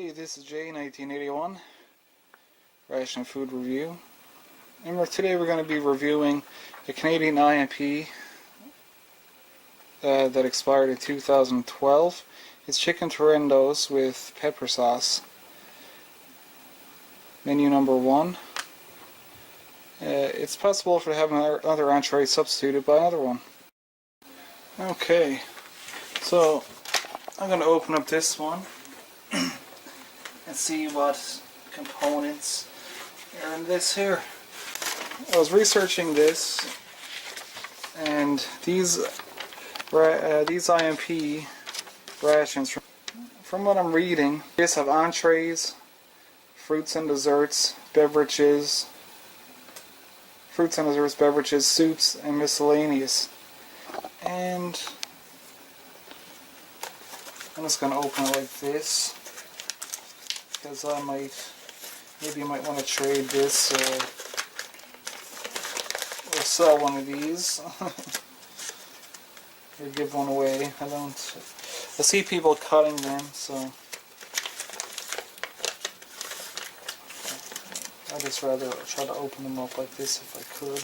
Hey, this is JAY1981 Ration and Food Review, and today we're going to be reviewing the Canadian IMP that expired in 2012. It's chicken tournedos with pepper sauce. Menu number 1. It's possible for to have another entree substituted by another one. Okay, so I'm going to open up this one and see what components are in this here. I was researching this, and these IMP rations, from what I'm reading, these have entrees, fruits and desserts, beverages, soups, and miscellaneous. And I'm just going to open it like this, because maybe I might want to trade this or sell one of these or give one away. I see people cutting them, so I'd just rather try to open them up like this if I could.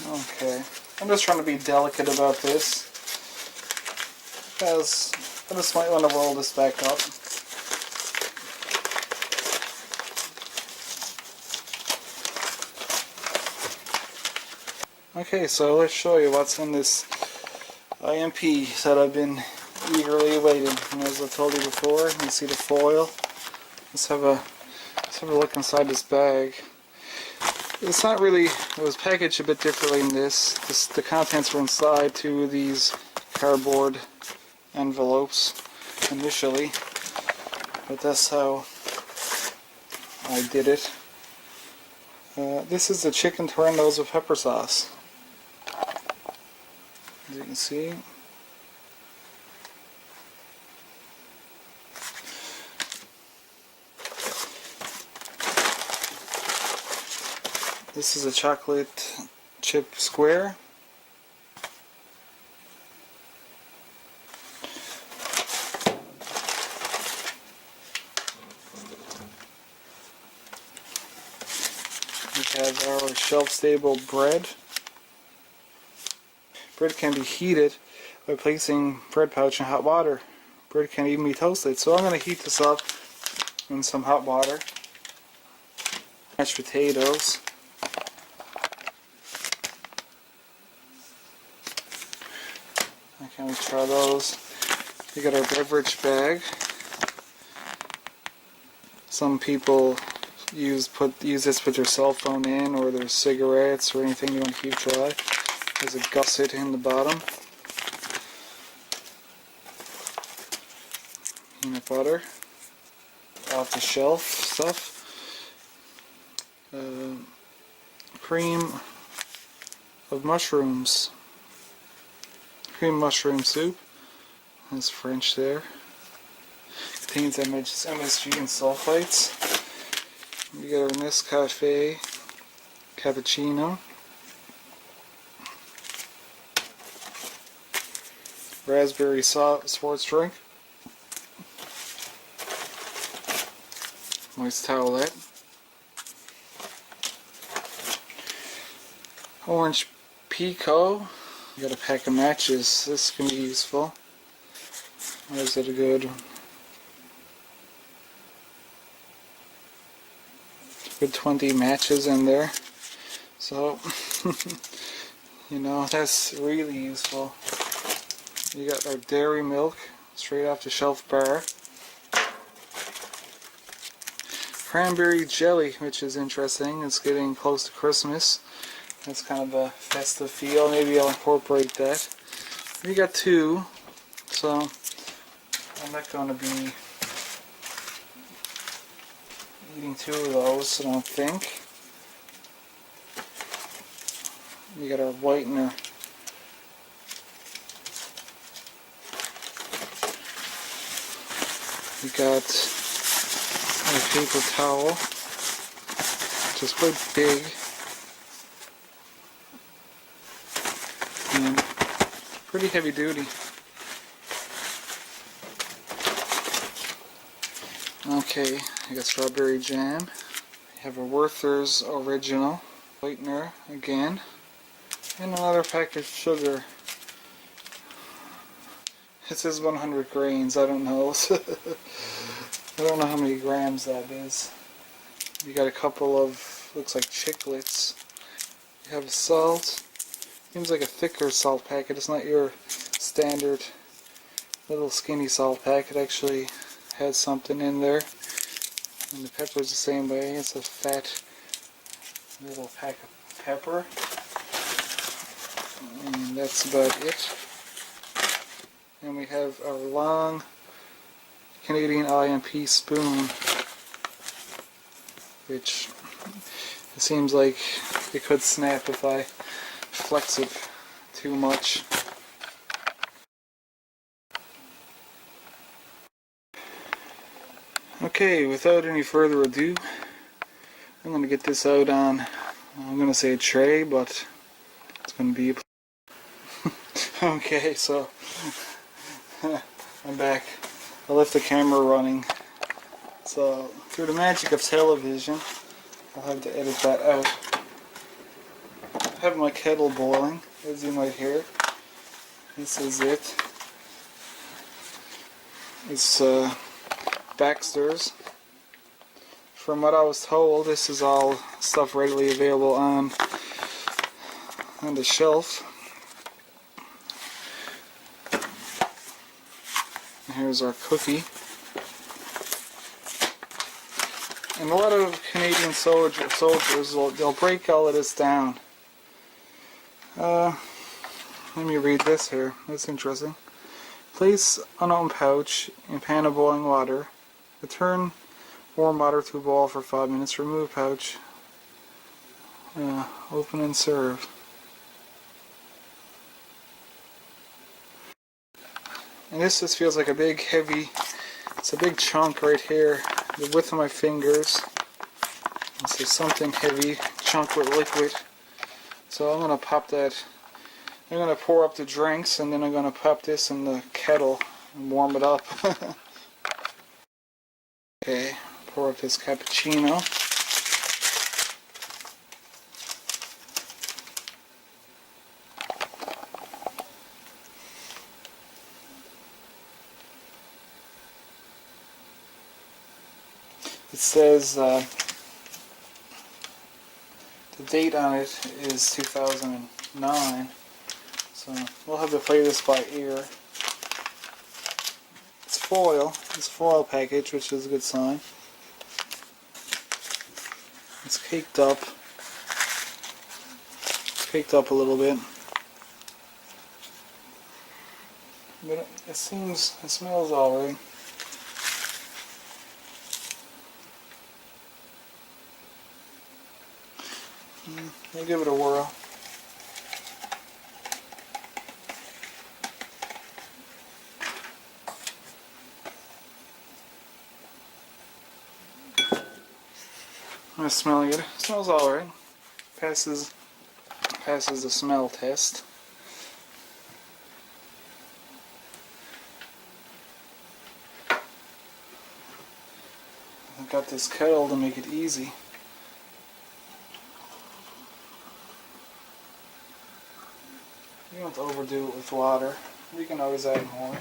Okay, I'm just trying to be delicate about this, because I just might want to roll this back up. Okay, so let's show you what's in this IMP that I've been eagerly awaiting. And as I told you before, you can see the foil. Let's have a look inside this bag. It's not really, it was packaged a bit differently in this. The contents were inside two of these cardboard envelopes initially, but that's how I did it. This is the chicken tournedos with pepper sauce, as you can see. This is a chocolate chip square. We have our shelf-stable bread. Bread can be heated by placing bread pouch in hot water. Bread can even be toasted. So I'm going to heat this up in some hot water. Mashed potatoes. Okay, we try those. We got our beverage bag. Some people use this with their cell phone in, or their cigarettes, or anything you want to keep dry. There's a gusset in the bottom. Peanut butter. Off the shelf stuff. Cream of mushrooms. Cream mushroom soup. That's French there. Contains MSG and sulfites. We got our Nescafe cappuccino. Raspberry sports drink. Moist towelette. Orange Pico. We got a pack of matches. This can be useful. Or is it a good one? Good 20 matches in there. So, you know, that's really useful. You got our dairy milk, straight off the shelf bar. Cranberry jelly, which is interesting. It's getting close to Christmas. That's kind of a festive feel. Maybe I'll incorporate that. We got two, so I'm not going to be eating two of those, I don't think. We got our whitener. We got our paper towel, which is quite big. And pretty heavy duty. Okay, I got strawberry jam. We have a Werther's Original Whitener again. And another pack of sugar. It says 100 grains, I don't know. I don't know how many grams that is. You got a couple of, looks like chiclets. You have salt. Seems like a thicker salt packet. It's not your standard little skinny salt pack. It actually has something in there. And the pepper's the same way. It's a fat little pack of pepper. And that's about it. And we have our long Canadian IMP spoon, which it seems like it could snap if I flex it too much. Okay, without any further ado, I'm going to get this out on, I'm going to say a tray, but it's going to be a okay, so I'm back. I left the camera running. So, through the magic of television, I'll have to edit that out. I have my kettle boiling, as you might hear. This is it. It's Baxter's. From what I was told, this is all stuff readily available on the shelf. And here's our cookie. And a lot of Canadian soldiers, they'll break all of this down. Let me read this here. That's interesting. Place unopened pouch in pan of boiling water. Return warm water to boil for 5 minutes. Remove pouch. Open and serve. And this just feels like a big heavy, it's a big chunk right here, the width of my fingers. This is something heavy, chunk with liquid. So I'm going to pop that, I'm going to pour up the drinks and then I'm going to pop this in the kettle and warm it up. Okay, pour up this cappuccino. It says the date on it is 2009, so we'll have to play this by ear. It's foil package, which is a good sign. It's caked up a little bit, but it smells alright. We'll give it a whirl. I'm smelling it. It smells alright. Passes the smell test. I've got this kettle to make it easy. You don't have to overdo it with water. We can always add more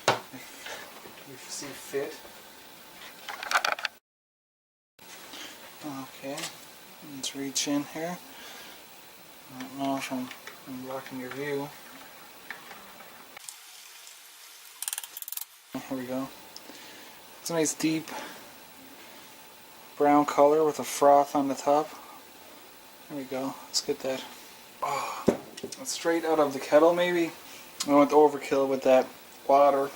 if you see fit. Okay, let's reach in here. I don't know if I'm blocking your view. Here we go. It's a nice deep brown color with a froth on the top. There we go. Let's get that. Oh, it's straight out of the kettle maybe. I went overkill with that water.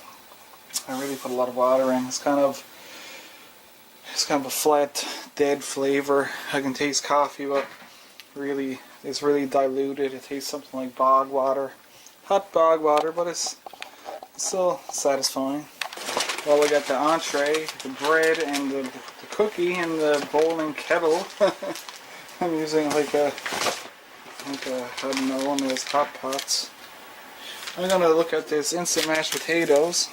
I really put a lot of water in. It's kind of a flat, dead flavor. I can taste coffee, but really, it's really diluted. It tastes something like bog water. Hot bog water, but it's still satisfying. Well, we got the entree, the bread, and the cookie, and the boiling kettle. I'm using like a I don't know, one of those hot pots. I'm going to look at this instant mashed potatoes,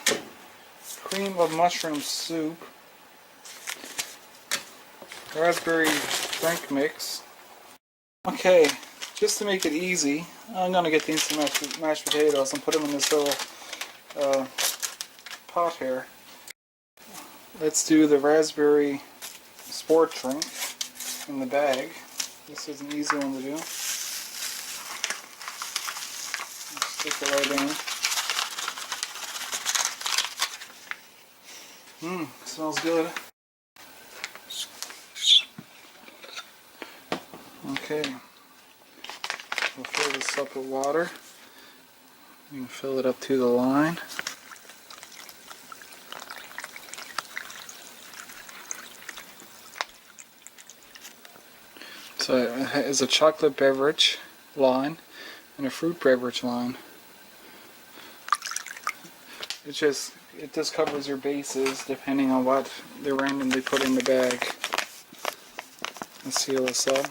cream of mushroom soup, raspberry drink mix. Okay, just to make it easy, I'm going to get these mashed potatoes and put them in this little pot here. Let's do the raspberry sport drink in the bag. This is an easy one to do. Stick it right in. Smells good. Okay, we'll fill this up with water. You can fill it up to the line. So it has a chocolate beverage line and a fruit beverage line. It just covers your bases depending on what they randomly put in the bag. Let's seal this up.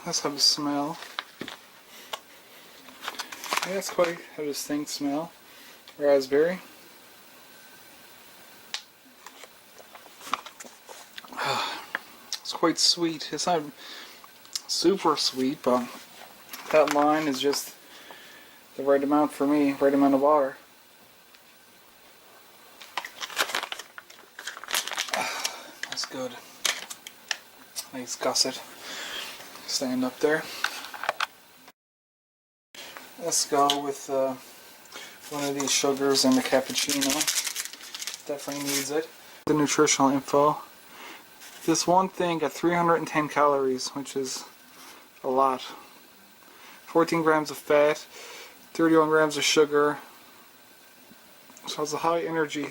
Let's have a smell. Yeah, it's quite a distinct smell. Raspberry. It's quite sweet. It's not super sweet, but that line is just the right amount for me, right amount of water. That's good. Nice gusset. Stand up there. Let's go with one of these sugars and the cappuccino. Definitely needs it. The nutritional info. This one thing got 310 calories, which is a lot. 14 grams of fat, 31 grams of sugar. So it's a high energy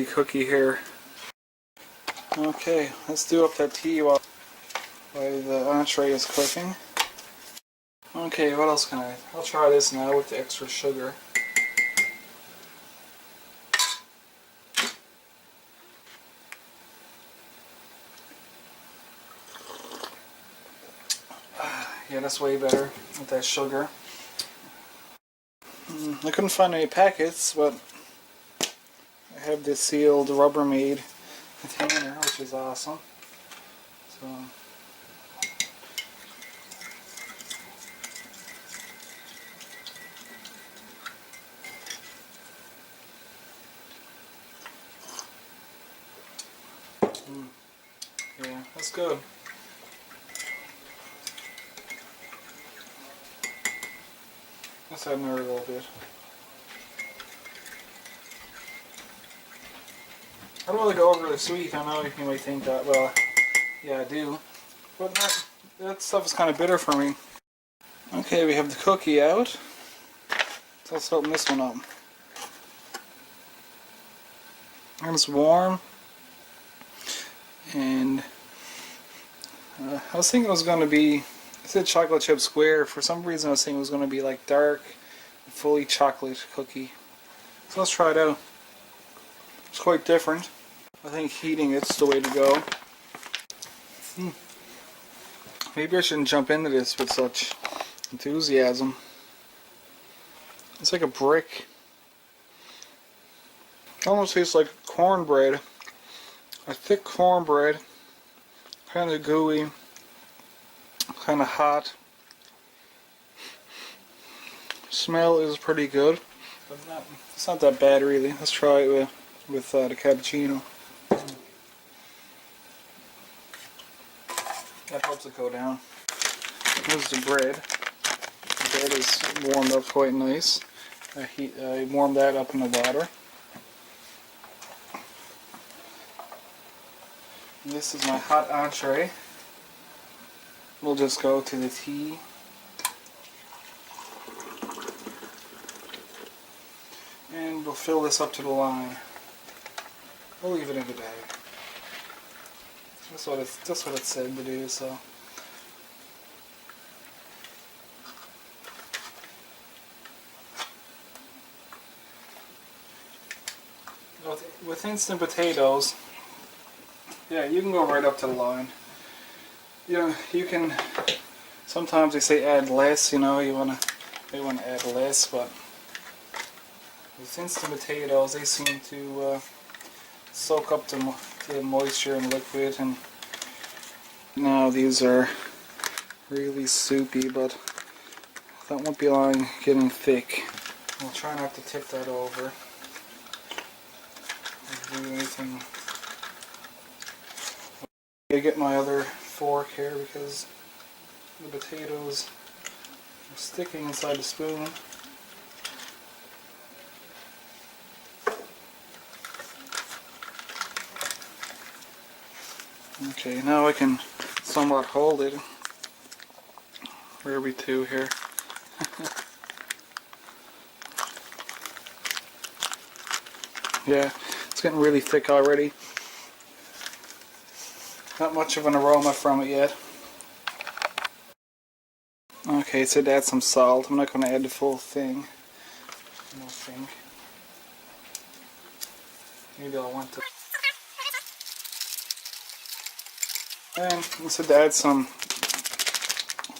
cookie here. Okay, let's do up that tea while the entree is cooking. Okay, what else can I'll try this now with the extra sugar. Yeah, that's way better with that sugar. I couldn't find any packets, but I have this sealed Rubbermaid container, which is awesome. So yeah, that's good. Let's add another little bit. I don't really go overly sweet. I know you might think that. Well, yeah, I do. But that stuff is kind of bitter for me. Okay, we have the cookie out. So let's open this one up. And it's warm. And I was thinking it was going to be, it said chocolate chip square. For some reason I was thinking it was going to be like dark, fully chocolate cookie. So let's try it out. It's quite different. I think heating it's the way to go. Maybe I shouldn't jump into this with such enthusiasm. It's like a brick. It almost tastes like cornbread. A thick cornbread. Kind of gooey. Kind of hot. Smell is pretty good. But it's not that bad really. Let's try it with the cappuccino. That helps it go down. Here's the bread. The bread is warmed up quite nice. I warmed that up in the water. And this is my hot entree. We'll just go to the tea. And we'll fill this up to the line. We'll leave it in the bag. That's what it said to do, so. With instant potatoes, yeah, you can go right up to the line. You know, you can, sometimes they say add less, you know, you wanna add less, but with instant potatoes, they seem to soak up the moisture and liquid, and now these are really soupy, but that won't be long getting thick. I'll try not to tip that over or do anything. I get my other fork here because the potatoes are sticking inside the spoon. Okay, now I can somewhat hold it. Where are we to here? Yeah, it's getting really thick already. Not much of an aroma from it yet. Okay, it said add some salt. I'm not going to add the full thing. I don't think. Maybe I'll want to. And it said to add some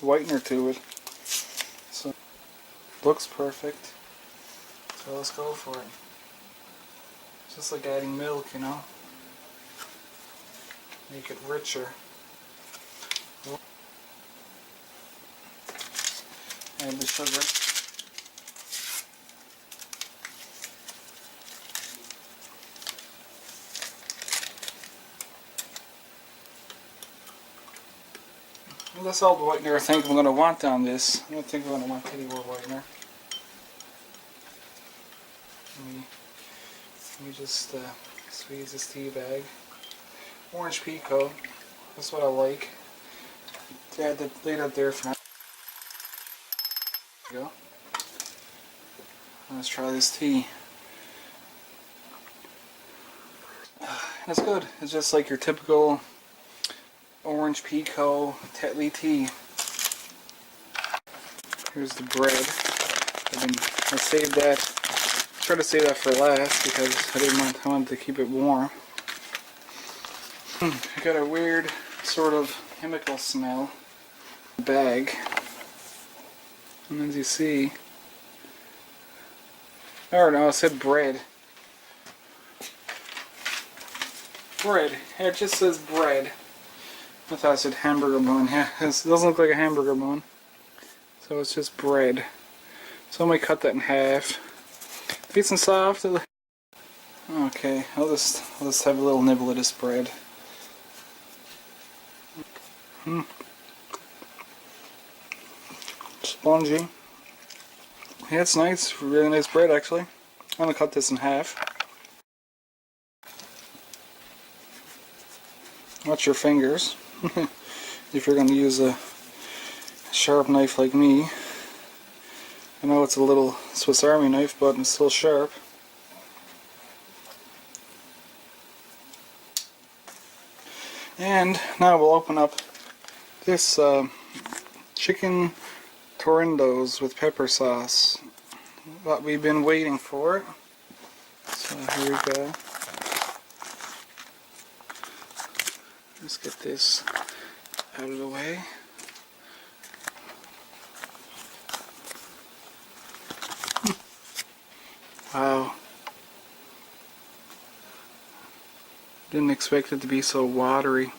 whitener to it. So, looks perfect. So let's go for it. Just like adding milk, you know. Make it richer. Add the sugar. Well, that's all the whitener I think I'm going to want on this. I don't think I'm going to want any more whitener. Let me just squeeze this tea bag. Orange pico. That's what I like. Add the lid up there for now. There you go. Let's try this tea. It's good. It's just like your typical orange pico Tetley tea. Here's the bread. I saved that. Try to save that for last because I wanted to keep it warm. I got a weird sort of chemical smell. Bag. And as you see, oh no, it said bread. Bread. Yeah, it just says bread. I thought it said hamburger bun. Yeah, it doesn't look like a hamburger bun. So it's just bread. So I'm going to cut that in half. Nice and soft. Okay, I'll just have a little nibble of this bread. Spongy. Yeah, it's nice. Really nice bread, actually. I'm going to cut this in half. Watch your fingers. If you're going to use a sharp knife like me. I know it's a little Swiss Army knife, but it's still sharp. And now we'll open up this chicken Tournedos with pepper sauce. What we've been waiting for. So here we go. Let's get this out of the way. Wow. Didn't expect it to be so watery.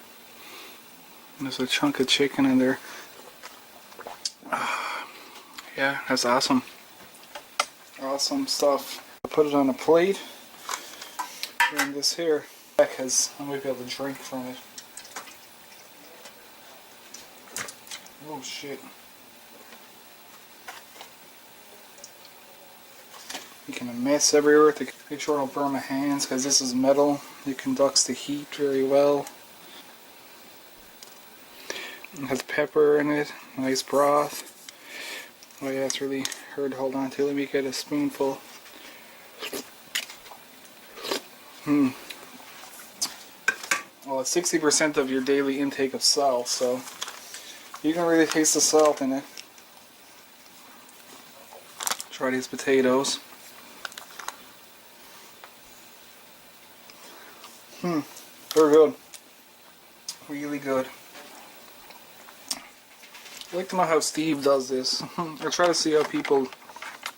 There's a chunk of chicken in there. Yeah, that's awesome. Awesome stuff. I'll put it on a plate. And this here, because I might be able to drink from it. Oh shit. Making a mess everywhere to make sure I don't burn my hands because this is metal. It conducts the heat very well. It has pepper in it, nice broth. Oh yeah, it's really hard to hold on to. Let me get a spoonful. Well, it's 60% of your daily intake of salt, so you can really taste the salt in it. Try these potatoes. They're good. Really good. I'd like to know how Steve does this. I try to see how people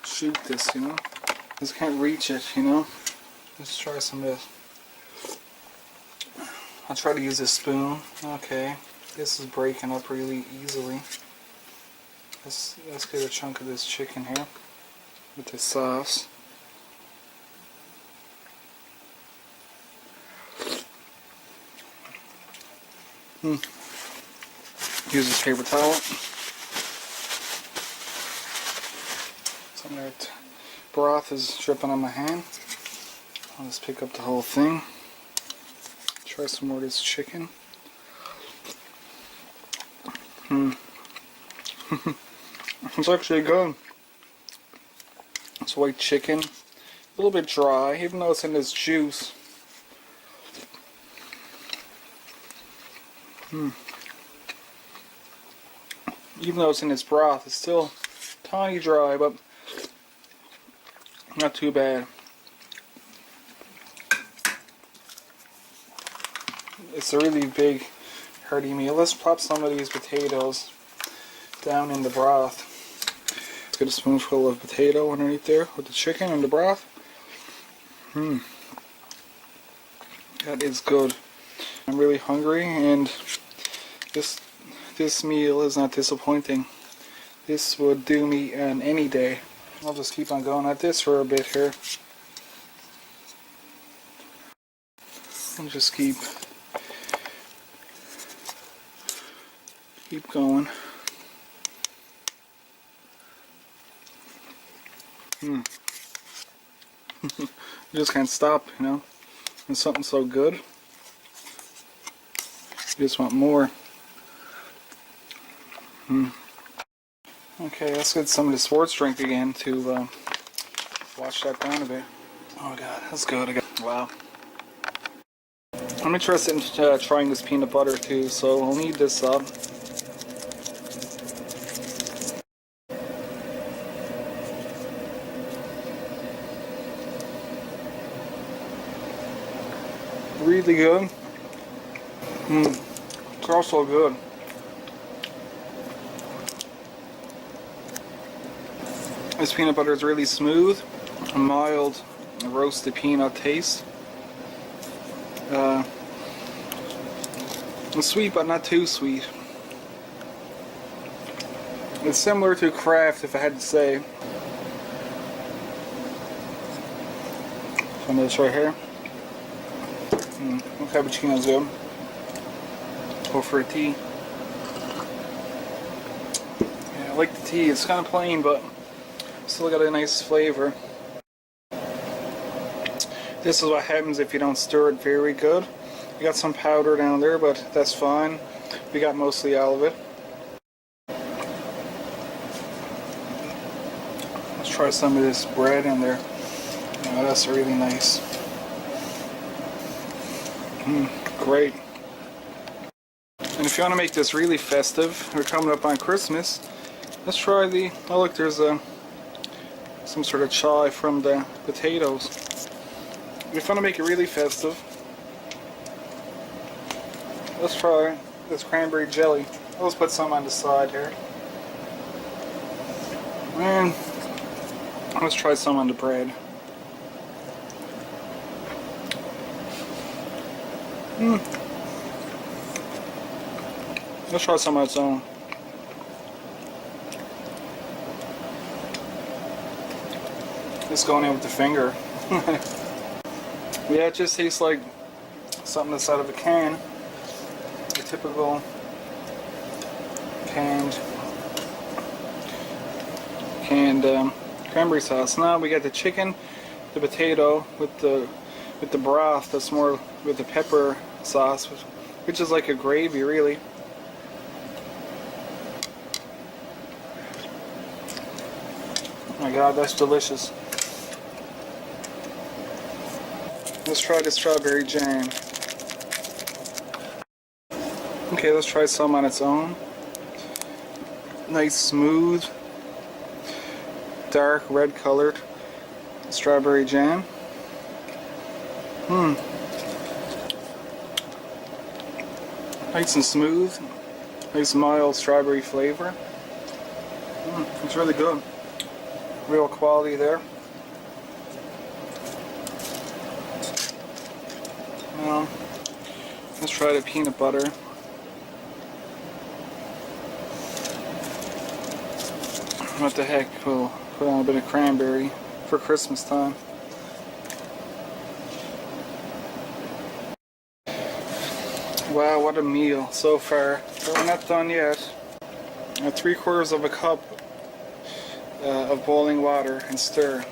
shoot this, you know. Just can't reach it, you know. Let's try some of this. I'll try to use a spoon. Okay, this is breaking up really easily. Let's get a chunk of this chicken here with the sauce. Use this paper towel. Some of that broth is dripping on my hand. I'll just pick up the whole thing. Try some more of this chicken. It's actually good. It's white chicken. A little bit dry, even though it's in this juice. Even though it's in this broth, it's still tiny dry, but not too bad. It's a really big, hearty meal. Let's pop some of these potatoes down in the broth. Let's get a spoonful of potato underneath there with the chicken and the broth. That is good. I'm really hungry, and this meal is not disappointing. This would do me on any day. I'll just keep on going at this for a bit here. And just keep going. You just can't stop, you know. It's something so good. You just want more. Okay, let's get some of the sports drink again to wash that down a bit. Oh god, that's good again. Wow. I'm interested in trying this peanut butter too, so I'll need this up. Really good. It's also good. This peanut butter is really smooth, a mild roasted peanut taste. It's sweet, but not too sweet. It's similar to Kraft, if I had to say. Some of this right here. Cappuccino's good. Go for a tea. Yeah, I like the tea. It's kind of plain, but still got a nice flavor. This is what happens if you don't stir it very good. You got some powder down there, but that's fine. We got mostly all of it. Let's try some of this bread in there. Oh, that's really nice. Great. And if you want to make this really festive, we're coming up on Christmas, let's try the, oh look, there's some sort of chai from the potatoes. If you want to make it really festive, let's try this cranberry jelly. Let's put some on the side here. And let's try some on the bread. Let's try some on its own. It's going in with the finger. Yeah, it just tastes like something that's out of a can. A typical canned cranberry sauce. Now we got the chicken, the potato with the broth. That's more with the pepper sauce, which is like a gravy, really. Oh my god, that's delicious. Let's try the strawberry jam. Okay, let's try some on its own. Nice, smooth, dark red colored strawberry jam. Nice and smooth. Nice mild strawberry flavor. It's really good. Real quality there. Now, let's try the peanut butter. What the heck, we'll put on a bit of cranberry for Christmas time. Wow, what a meal so far. But we're not done yet. 3/4 of a cup of boiling water and stir.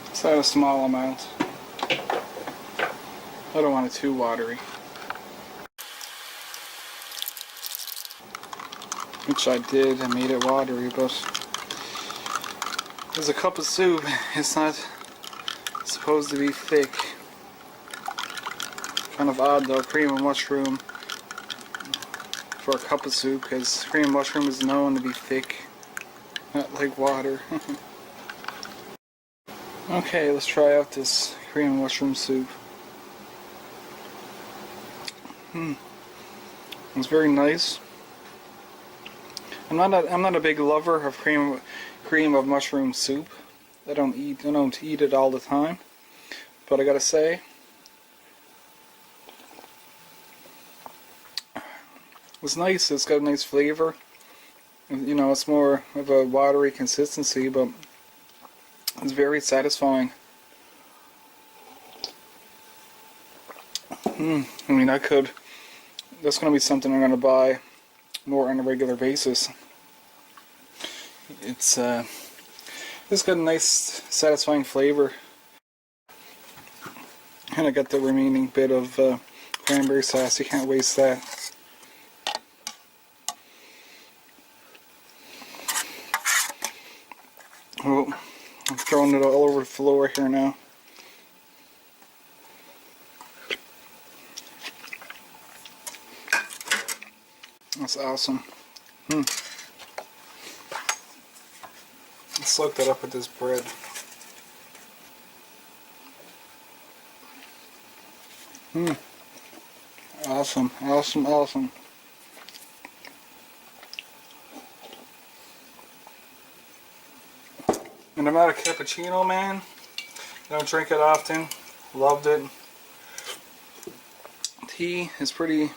Just add a small amount. I don't want it too watery. Which I did, I made it watery, but as a cup of soup, it's not supposed to be thick. Kind of odd though, cream of mushroom for a cup of soup, because cream of mushroom is known to be thick, not like water. Okay, let's try out this cream of mushroom soup. It's very nice. I'm not a big lover of cream of mushroom soup. I don't eat it all the time, but I gotta say, it's nice. It's got a nice flavor. You know, it's more of a watery consistency, but it's very satisfying. I mean, that's gonna be something I'm gonna buy more on a regular basis. It's got a nice satisfying flavor, and I got the remaining bit of cranberry sauce. You can't waste that. Oh, I'm throwing it all over the floor here now. That's awesome. Let's soak that up with this bread. Awesome, awesome, awesome. And I'm not a cappuccino man. I don't drink it often. Loved it. Tea is pretty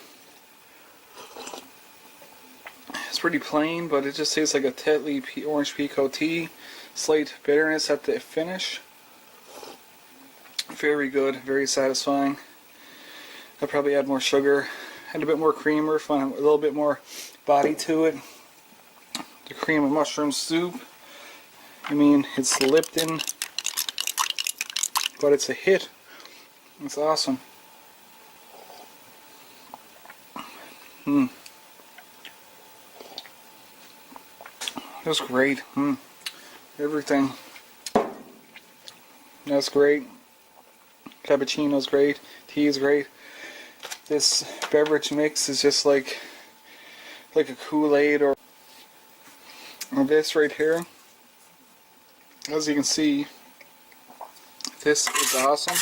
plain, but it just tastes like a Tetley orange pekoe tea. Slight bitterness at the finish. Very good, very satisfying. I'll probably add more sugar, add a bit more creamer, find a little bit more body to it. The cream of mushroom soup. I mean, it's Lipton, but it's a hit. It's awesome. That's great. Everything. That's great. Cappuccino's great. Tea is great. This beverage mix is just like a Kool-Aid or this right here. As you can see, this is awesome.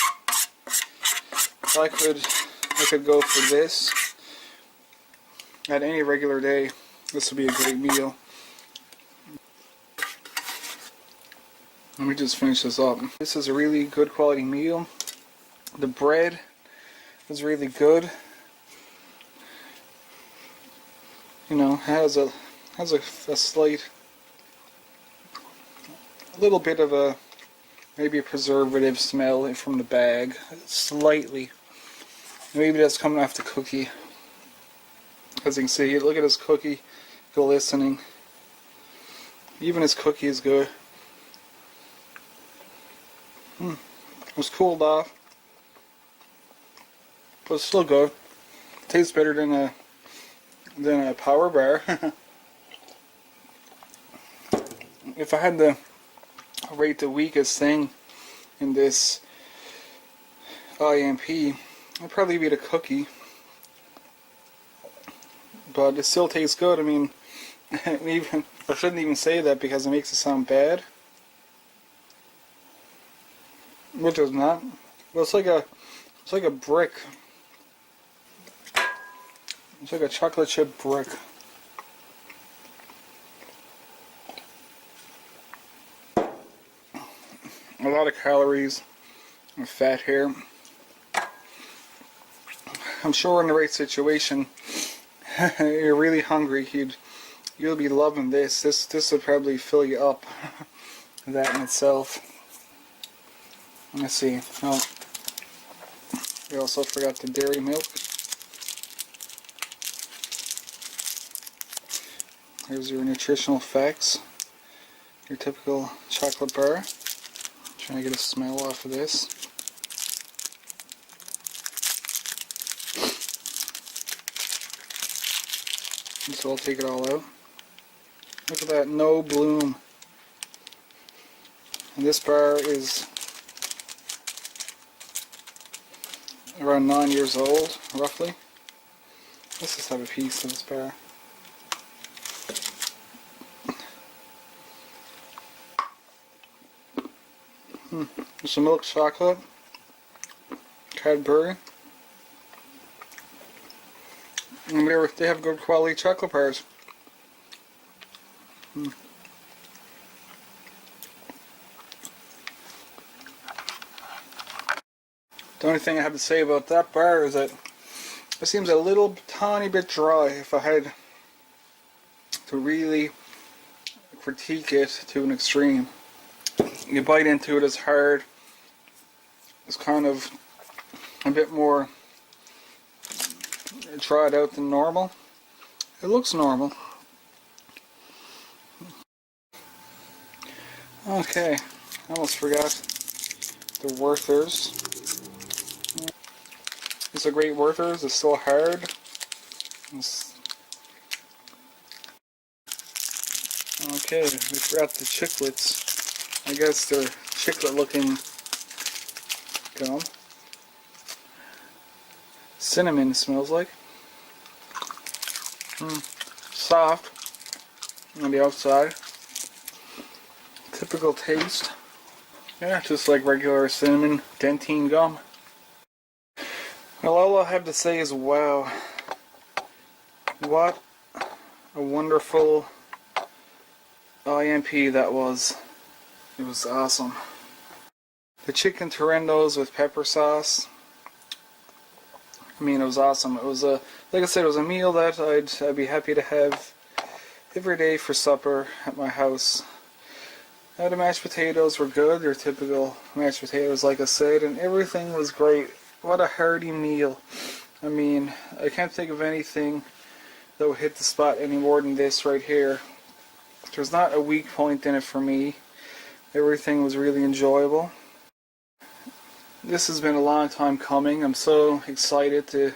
I could go for this at any regular day. This would be a great meal. Let me just finish this up. This is a really good quality meal. The bread is really good. You know, has a slight, a little bit of maybe a preservative smell from the bag, slightly. Maybe that's coming off the cookie. As you can see, look at his cookie glistening. Even his cookie is good. It was cooled off, but it's still good. Tastes better than a power bar. If I had to rate the weakest thing in this IMP, it'd probably be the cookie. But it still tastes good. I mean, Even I shouldn't even say that because it makes it sound bad. Which is not. Well, it's like a brick. It's like a chocolate chip brick. A lot of calories and fat here. I'm sure in the right situation, you're really hungry, you'll be loving this. This would probably fill you up. That in itself. Let's see. Oh, we also forgot the dairy milk. Here's your nutritional facts. Your typical chocolate bar. Trying to get a smell off of this. So I'll take it all out. Look at that, no bloom. And this bar is around 9 years old, roughly. Let's just have a piece of this bar. There's some milk chocolate, Cadbury. And they have good quality chocolate bars. The only thing I have to say about that bar is that it seems a little tiny bit dry. If I had to really critique it to an extreme, you bite into it, it's hard. It's kind of a bit more dried out than normal. It looks normal. Okay, I almost forgot the Werther's. It's a great Werther's. It's still hard. Okay, we forgot the chiclets. I guess they're chiclet looking gum. Cinnamon smells like. Soft on the outside. Typical taste. Yeah, just like regular cinnamon dentine gum. Well, all I have to say is wow. What a wonderful IMP that was. It was awesome. The chicken tournedos with pepper sauce. I mean, it was awesome. It was a, like I said, it was a meal that I'd be happy to have every day for supper at my house. The mashed potatoes were good. They're typical mashed potatoes, like I said, and everything was great. What a hearty meal. I mean, I can't think of anything that would hit the spot any more than this right here. There's not a weak point in it for me. Everything was really enjoyable. This has been a long time coming. I'm so excited to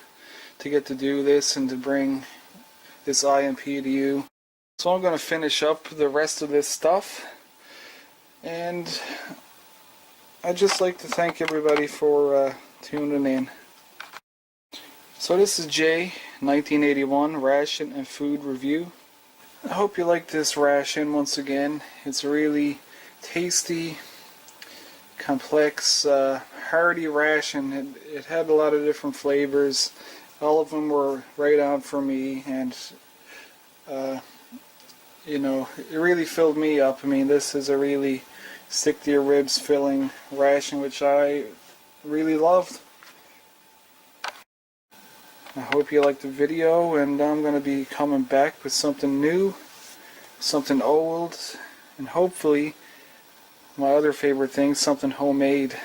get to do this and to bring this IMP to you. So I'm going to finish up the rest of this stuff. And I'd just like to thank everybody for tuning in. So this is JAY1981 Ration and Food Review. I hope you like this ration once again. It's a really tasty, complex, hearty ration. It had a lot of different flavors. All of them were right on for me, and you know, it really filled me up. I mean, this is a really stick to your ribs filling ration, which I really loved. I hope you liked the video, and I'm going to be coming back with something new, something old, and hopefully my other favorite thing, something homemade.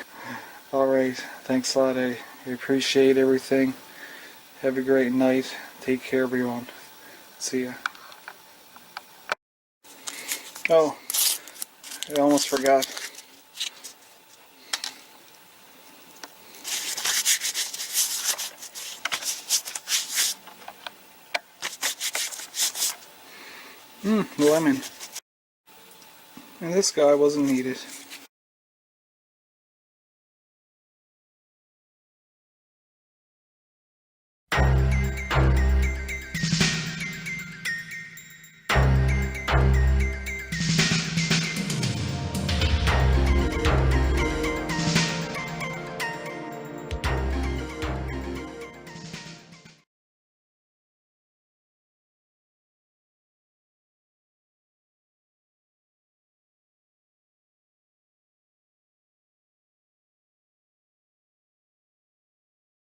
Alright, thanks a lot. I appreciate everything. Have a great night. Take care, everyone. See ya. Oh, I almost forgot. Lemon. And this guy wasn't needed.